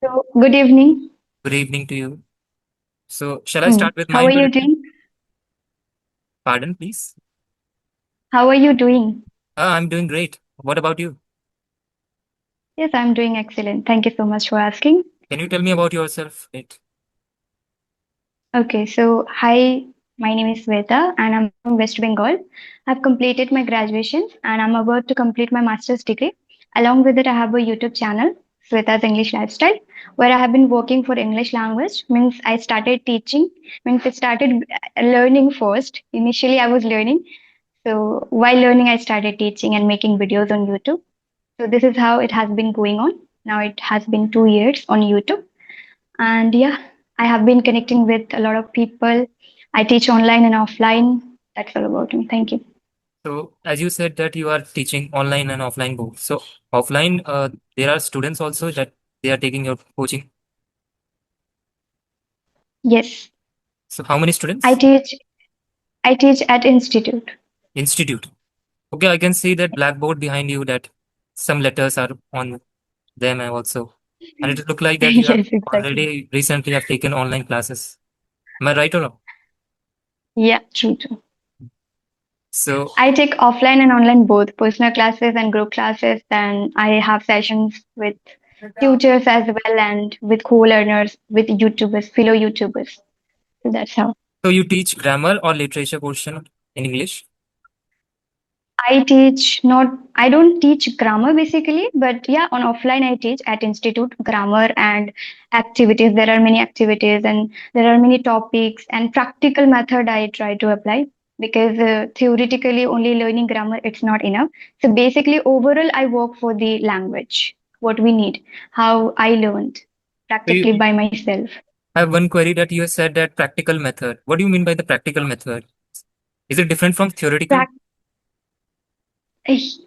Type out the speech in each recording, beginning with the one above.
So, good evening. Good evening to you. So, shall I start with my How are you introduction? doing? Pardon, please. How are you doing? I'm doing great. What about you? Yes, I'm doing excellent. Thank you so much for asking. Can you tell me about yourself? Okay, so hi, my name is Sweta and I'm from West Bengal. I've completed my graduation and I'm about to complete my master's degree. Along with it, I have a YouTube channel, Sweta's English Lifestyle, where I have been working for English language. Means I started teaching, means I started learning first. Initially, I was learning. So while learning, I started teaching and making videos on YouTube. So this is how it has been going on. Now it has been 2 years on YouTube. And yeah, I have been connecting with a lot of people. I teach online and offline. That's all about me. Thank you. So, as you said that you are teaching online and offline both. So, offline, there are students also that they are taking your coaching. Yes, So, how many I students? teach I teach at institute. Institute. Okay, I can see that blackboard behind you that some letters are on them also. And it look like that you have Yes, exactly. already recently have taken online classes. Am I right or wrong? Yeah, true, true. So, I take offline and online both personal classes and group classes. Then I have sessions with tutors as well and with co-learners, with YouTubers, fellow YouTubers. So that's how. so you teach grammar or literature portion in English? I don't teach grammar basically, but yeah, on offline I teach at institute grammar and activities. There are many activities and there are many topics and practical method I try to apply because theoretically only learning grammar it's not enough. So basically overall I work for the language, what we need, how I learned So practically you by myself. I have one query that you said that practical method. What do you mean by the practical method? Is it different from theoretical?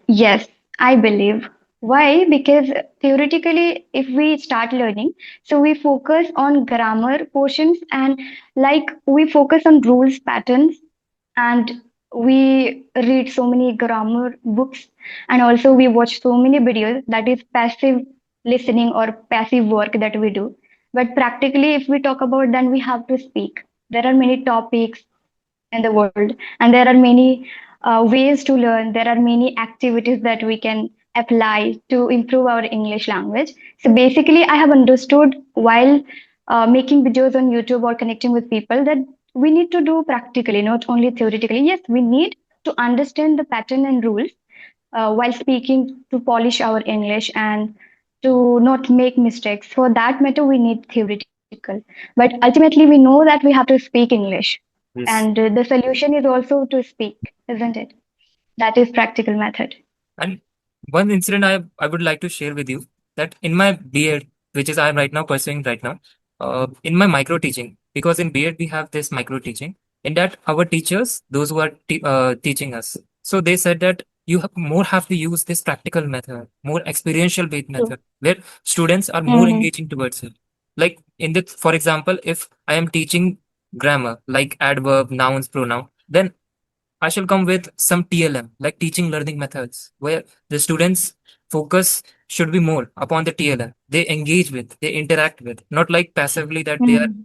Yes, I believe. Why? Because theoretically, if we start learning, so we focus on grammar portions and like we focus on rules, patterns, and we read so many grammar books and also we watch so many videos that is passive listening or passive work that we do. But practically, if we talk about, then we have to speak. There are many topics in the world and there are many ways to learn. There are many activities that we can apply to improve our English language. So basically I have understood while making videos on YouTube or connecting with people that we need to do practically, not only theoretically. Yes, we need to understand the pattern and rules while speaking to polish our English and to not make mistakes. For that matter we need theoretical, but ultimately we know that we have to speak English, Yes. and the solution is also to speak, isn't it? That is practical method. And one incident I would like to share with you that in my B.Ed, which is I'm right now pursuing right now, in my micro teaching, because in B.Ed we have this micro teaching, in that our teachers, those who are teaching us, so they said that you have to use this practical method, more experiential based True. method, where students are more Mm-hmm. engaging towards it. Like in the, for example, if I am teaching grammar, like adverb, nouns, pronoun, then I shall come with some TLM, like teaching learning methods, where the students' focus should be more upon the TLM. They engage with, they interact with, not like passively that they are Mm-hmm.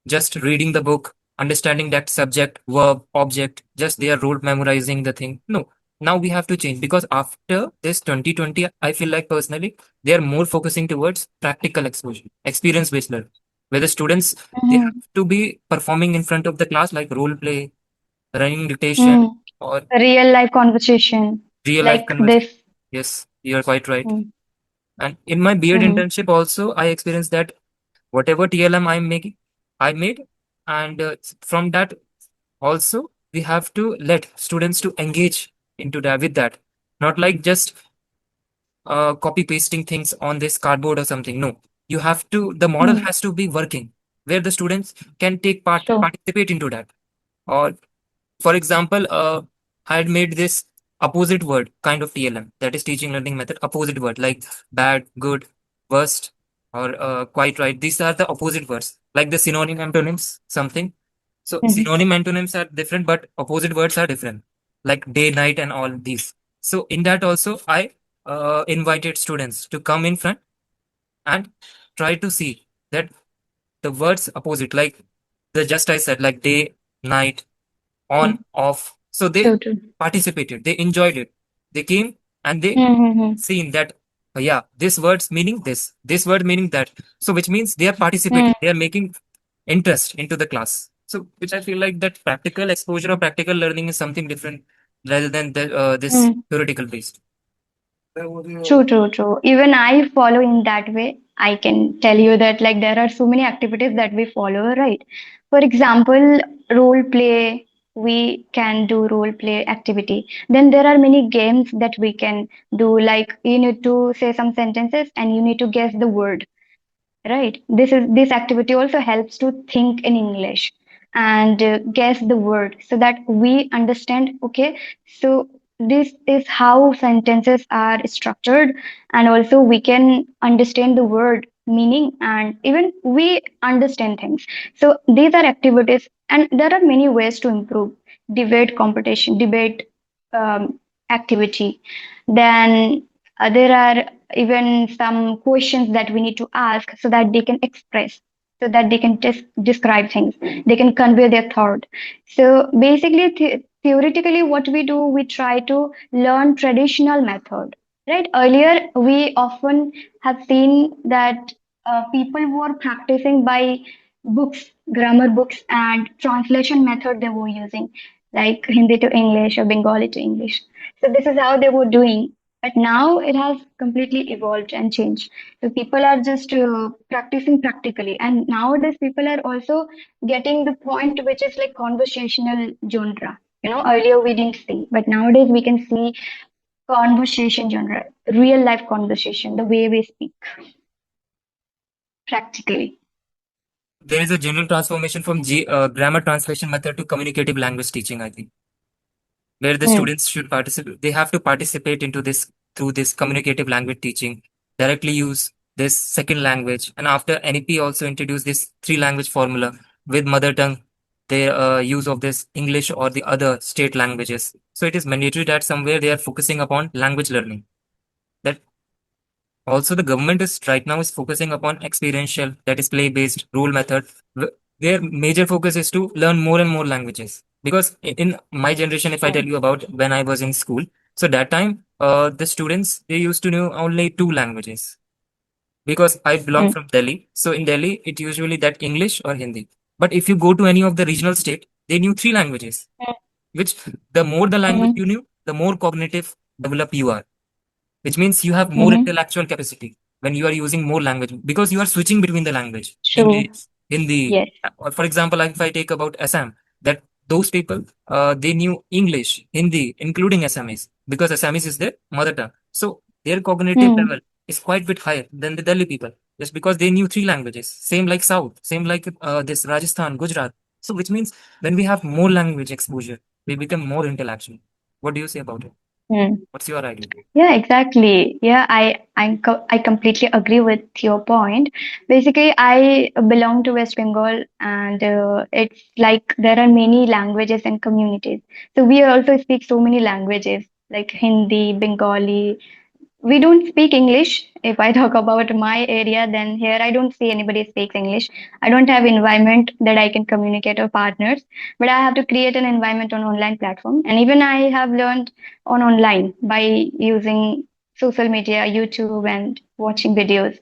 just reading the book, understanding that subject, verb, object, just they are rote memorizing the thing. No, now we have to change because after this 2020, I feel like personally, they are more focusing towards practical exposure, experience based learning, where the students they have Mm-hmm. to be performing in front of the class like role play, running dictation, Mm. or Real life conversation real life like conversation. this. Yes, you are quite right. Mm. And in my B.Ed Mm-hmm. internship also, I experienced that whatever TLM I'm making, I made, and from that also we have to let students to engage into that with that, not like just copy pasting things on this cardboard or something. No, you have to. The model Mm. has to be working where the students can take part, True. participate into that. Or for example, I had made this opposite word kind of TLM, that is teaching learning method, opposite word like bad, good, worst, or quite right. These are the opposite words, like the synonym antonyms, something. So Mm-hmm. synonym antonyms are different, but opposite words are different, like day, night, and all these. So in that also, I invited students to come in front and try to see that the words opposite, like the just I said, like day, night, on, Mm. off. So they True, true. participated, they enjoyed it. They came and they Mm-hmm. seen that, yeah, this word's meaning this word meaning that. So which means they are Mm. participating, they are making interest into the class. So which I feel like that practical exposure or practical learning is something different rather than this Mm. theoretical based. True, true, true. Even I follow in that way. I can tell you that like there are so many activities that we follow, right? For example, role play, we can do role play activity. Then there are many games that we can do, like you need to say some sentences and you need to guess the word. Right. This activity also helps to think in English and guess the word so that we understand. Okay, so this is how sentences are structured, and also we can understand the word meaning, and even we understand things. So these are activities, and there are many ways to improve debate competition, debate activity. Then there are even some questions that we need to ask so that they can express, so that they can just describe things, they can convey their thought. So basically theoretically what we do, we try to learn traditional method, right? Earlier we often have seen that people were practicing by books, grammar books and translation method they were using, like Hindi to English or Bengali to English. So this is how they were doing, but now it has completely evolved and changed. So people are just practicing practically. And nowadays people are also getting the point which is like conversational genre. You know, earlier we didn't see, but nowadays we can see conversation genre, real life conversation, the way we speak practically. There is a general transformation from grammar translation method to communicative language teaching, I think, where the Hmm. students should participate. They have to participate into this through this communicative language teaching, directly use this second language. And after NEP also introduce this three language formula with mother tongue, their use of this English or the other state languages. So it is mandatory that somewhere they are focusing upon language learning. That also, the government is right now is focusing upon experiential, that is play-based rule method. Their major focus is to learn more and more languages. Because in my generation, if I tell Hmm. you about when I was in school, so that time the students they used to know only two languages. Because I belong Hmm. from Delhi, so in Delhi it usually that English or Hindi. But if you go to any of the regional state, they knew three languages. Which the more the language Hmm. you knew, the more cognitive develop you are, which means you have more Hmm. intellectual capacity when you are using more language because you are switching between the language True. English, Hindi, Yes. or for example, like if I take about Assam, that those people they knew English, Hindi, including Assamese because Assamese is their mother tongue. So their cognitive Hmm. level is quite bit higher than the Delhi people just because they knew three languages. Same like South, same like this Rajasthan, Gujarat. So which means when we have more language exposure, we become more intellectual. What do you say about it? Hmm. What's your idea? Yeah, exactly. Yeah, I completely agree with your point. Basically, I belong to West Bengal, and it's like there are many languages and communities. So we also speak so many languages like Hindi, Bengali, we don't speak English. If I talk about my area, then here I don't see anybody speaks English. I don't have environment that I can communicate with partners, but I have to create an environment on online platform. And even I have learned on online by using social media, YouTube, and watching videos.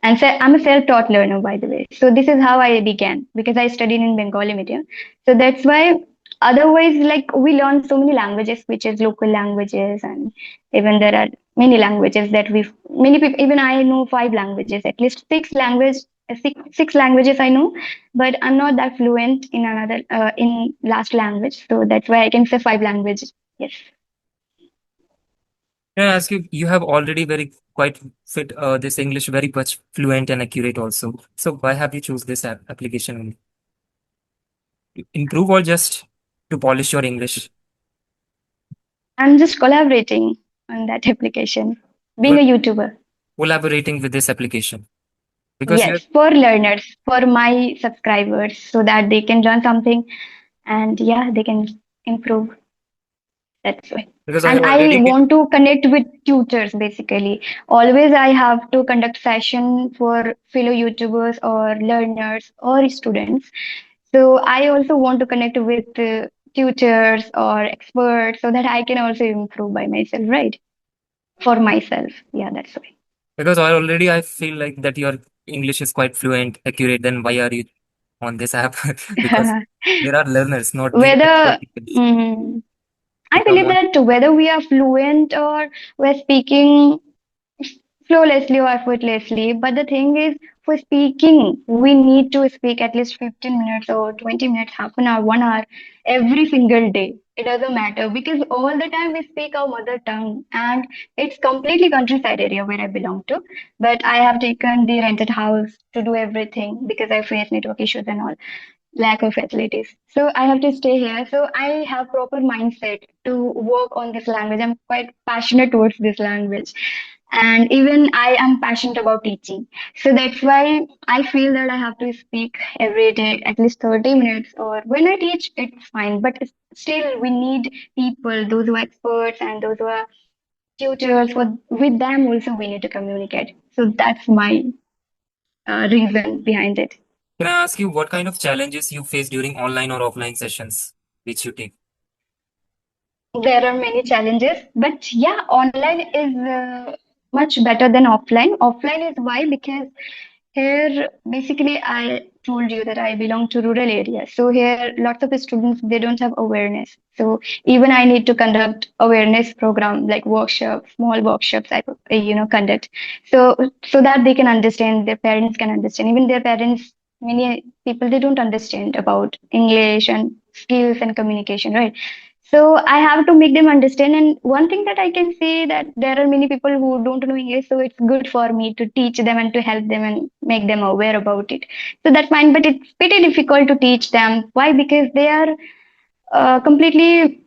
And so I'm a self-taught learner, by the way. So this is how I began because I studied in Bengali medium. So that's why otherwise, like we learn so many languages, which is local languages, and even there are many languages that many people, even I know five languages, at least six languages I know, but I'm not that fluent in in last language. So that's why I can say five languages. Yes. Can I ask you, you have already very quite fit this English very much fluent and accurate also. So why have you choose this application only? To improve or just to polish your English? I'm just collaborating on that application, You being are a YouTuber. collaborating with this application because you are Yes, for learners, for my subscribers, so that they can learn something and yeah, they can improve. That's why. Because I And I already get, want to connect with tutors basically. Always I have to conduct session for fellow YouTubers or learners or students. So I also want to connect with tutors or experts so that I can also improve by myself, right? For myself. Yeah, that's because I feel like that your English is quite fluent, accurate. Then why are you on this app? Because why. there are learners, not the expert Whether people, mhm, to I come believe on. that whether we are fluent or we're speaking flawlessly or effortlessly. But the thing is, for speaking, we need to speak at least 15 minutes or 20 minutes, half an hour, 1 hour every single day. It doesn't matter because all the time we speak our mother tongue and it's completely countryside area where I belong to. But I have taken the rented house to do everything because I face network issues and all lack of facilities. So I have to stay here. So I have proper mindset to work on this language. I'm quite passionate towards this language. And even I am passionate about teaching. So that's why I feel that I have to speak every day, at least 30 minutes, or when I teach, it's fine. But still, we need people, those who are experts and those who are tutors, with them also we need to communicate. So that's my reason behind it. Can I ask you what kind of challenges you face during online or offline sessions which you take? There are many challenges, but yeah, online is much better than offline. Offline is why because here basically I told you that I belong to rural area. So here lots of students they don't have awareness. So even I need to conduct awareness program like workshops, small workshops I conduct. So that they can understand, their parents can understand. Even their parents, many people they don't understand about English and skills and communication, right? So I have to make them understand. And one thing that I can say that there are many people who don't know English, so it's good for me to teach them and to help them and make them aware about it. So that's fine, but it's pretty difficult to teach them. Why? Because they are completely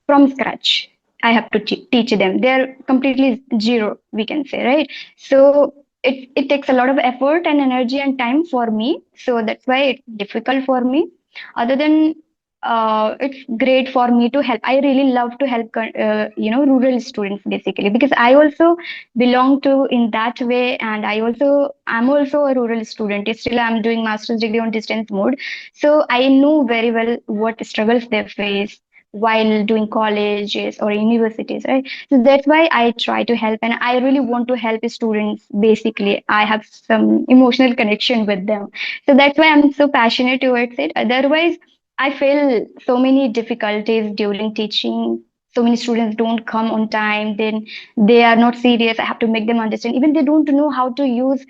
from scratch. I have to teach them. They're completely zero, we can say, right? So it takes a lot of effort and energy and time for me. So that's why it's difficult for me. Other than it's great for me to help. I really love to help, rural students basically because I also belong to in that way, and I'm also a rural student. Still, I'm doing master's degree on distance mode, so I know very well what struggles they face while doing colleges or universities, right? So that's why I try to help, and I really want to help students. Basically, I have some emotional connection with them, so that's why I'm so passionate towards it. Otherwise, I feel so many difficulties during teaching. So many students don't come on time, then they are not serious. I have to make them understand. Even they don't know how to use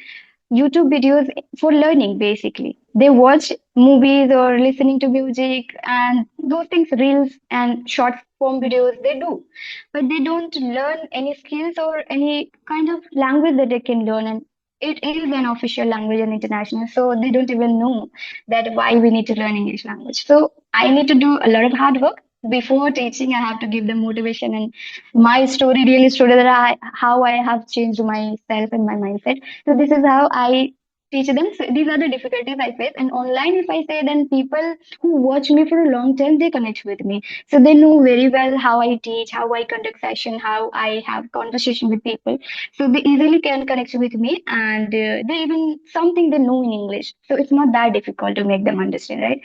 YouTube videos for learning, basically. They watch movies or listening to music and those things, reels and short form videos, they do. But they don't learn any skills or any kind of language that they can learn. And it is an official language and international, so they don't even know that why we need to learn English language. So I need to do a lot of hard work. Before teaching, I have to give them motivation, and my story really showed that how I have changed myself and my mindset. So this is how I teach them. So these are the difficulties I face. And online, if I say, then people who watch me for a long time, they connect with me. So they know very well how I teach, how I conduct session, how I have conversation with people. So they easily can connect with me, and they even something they know in English. So it's not that difficult to make them understand, right?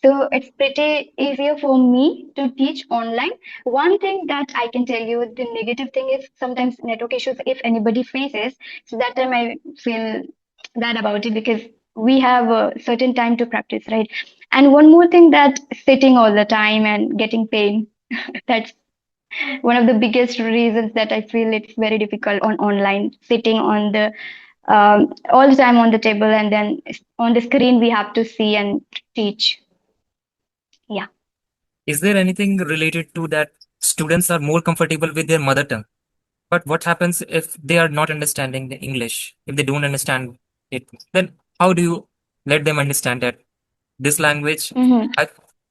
So it's pretty easier for me to teach online. One thing that I can tell you, the negative thing is sometimes network issues if anybody faces. So that time I feel bad about it because we have a certain time to practice, right? And one more thing that sitting all the time and getting pain, that's one of the biggest reasons that I feel it's very difficult on online, sitting on the all the time on the table and then on the screen we have to see and teach. Yeah. Is there anything related to that students are more comfortable with their mother tongue? But what happens if they are not understanding the English? If they don't understand it, then how do you let them understand that this language? Mhm. I,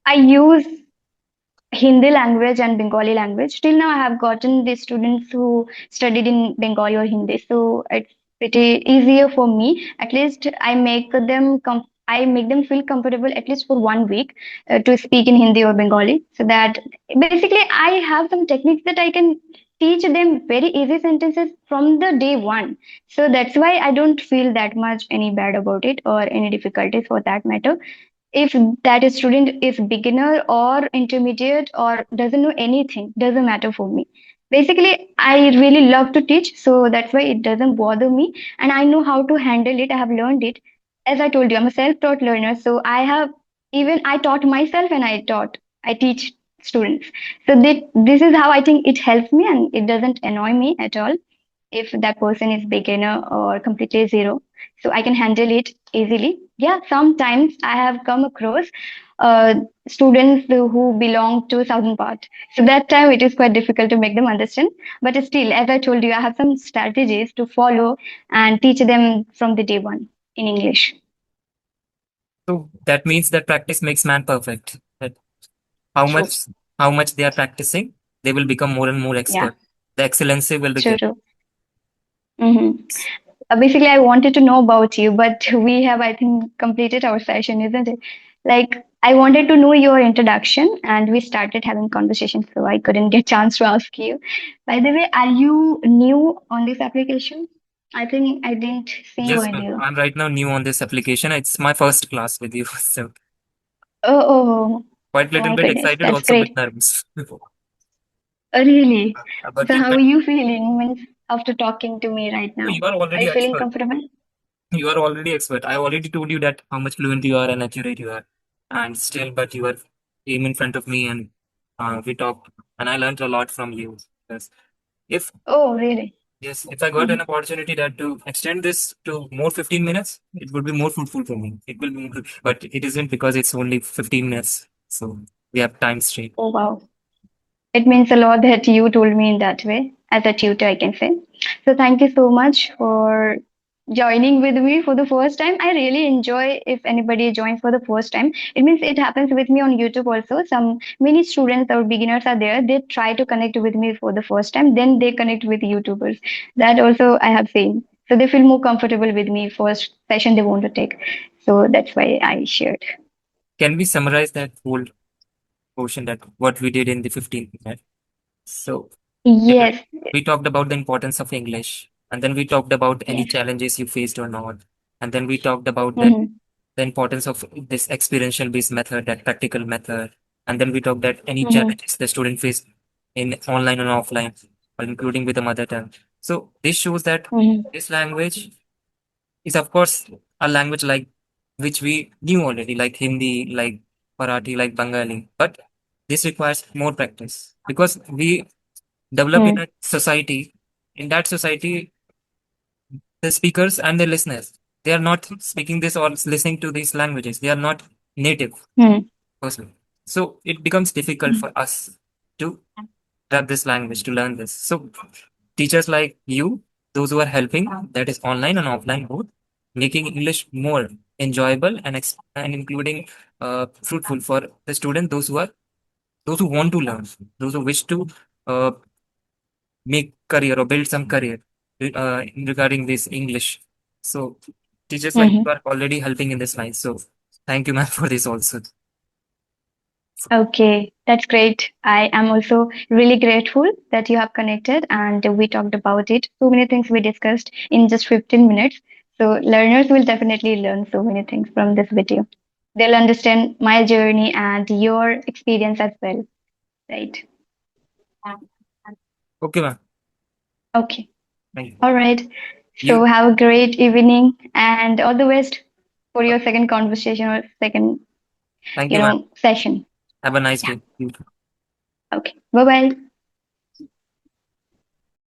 I use Hindi language and Bengali language. Till now, I have gotten the students who studied in Bengali or Hindi, so it's pretty easier for me. At least I make them I make them feel comfortable at least for 1 week to speak in Hindi or Bengali. So that basically I have some techniques that I can teach them very easy sentences from the day one. So that's why I don't feel that much any bad about it or any difficulties for that matter. If that student is beginner or intermediate or doesn't know anything, doesn't matter for me. Basically I really love to teach, so that's why it doesn't bother me, and I know how to handle it. I have learned it. As I told you, I'm a self-taught learner, so I have, even I taught myself and I teach students. So this is how I think it helps me, and it doesn't annoy me at all if that person is beginner or completely zero, so I can handle it easily. Yeah, sometimes I have come across uh, students who belong to southern part, so that time it is quite difficult to make them understand, but still, as I told you, I have some strategies to follow and teach them from the day one in English. So that means that practice makes man perfect. That how True. much how much they are practicing, they will become more and more Yeah, expert. The excellency will true, begin. true. Hmm. Basically, I wanted to know about you, but we have, I think, completed our session, isn't it? Like, I wanted to know your introduction, and we started having conversations, so I couldn't get chance to ask you. By the way, are you new on this application? I think I didn't see you Yes, ma'am. earlier. I'm right now new on this application. It's my first class with you, so Oh, oh, quite oh little my bit goodness, excited, that's also a bit great. nervous. Really? But So, yeah, how are you feeling after talking to me right oh, now? you are Are already you feeling expert. comfortable? You are already expert. I already told you that how much fluent you are and accurate you are, and still, but you are came in front of me and we talked, and I learned a lot from you. Yes. If Oh, really? yes, if I got Mhm. an opportunity that to extend this to more 15 minutes, it would be more fruitful for me. It will be, but it isn't because it's only 15 minutes, so we have time straight. Oh, wow. It means a lot that you told me in that way, as a tutor, I can say. So thank you so much for joining with me for the first time. I really enjoy if anybody joins for the first time. It means it happens with me on YouTube also. Some many students or beginners are there. They try to connect with me for the first time, then they connect with YouTubers. That also I have seen. So they feel more comfortable with me first session they want to take. So that's why I shared. Can we summarize that whole portion that what we did in the 15 minutes? So yeah, Yes. we talked about the importance of English, and then we talked about any Yes. challenges you faced or not, and then we talked about that Mm-hmm. the importance of this experiential based method, that practical method, and then we talked that any Mm-hmm. challenges the student face in online and offline, or including with the mother tongue. So this shows that Mm-hmm. this language is of course a language like which we knew already, like Hindi, like Marathi, like Bengali, but this requires more practice because we develop in a society. In that society, the speakers and the listeners, they are not speaking this or listening to these languages. They are not native Mm-hmm. person. So it becomes difficult for us to grab this language, to learn this. So teachers like you, those who are helping, that is online and offline both, making English more enjoyable and and including fruitful for the student, those who want to learn, those who wish to uh, make career or build some career regarding this English. So teachers like Mm-hmm. you are already helping in this line. So thank you, ma'am, for this also. Okay, that's great. I am also really grateful that you have connected and we talked about it. So many things we discussed in just 15 minutes. So learners will definitely learn so many things from this video. They'll understand my journey and your experience as well, right? Okay, ma'am. Okay. Thank you. All right. So You, have a great evening and all the best for your second conversation or second, thank you, ma'am. session. Have a nice Yeah. day. You Okay. Bye bye.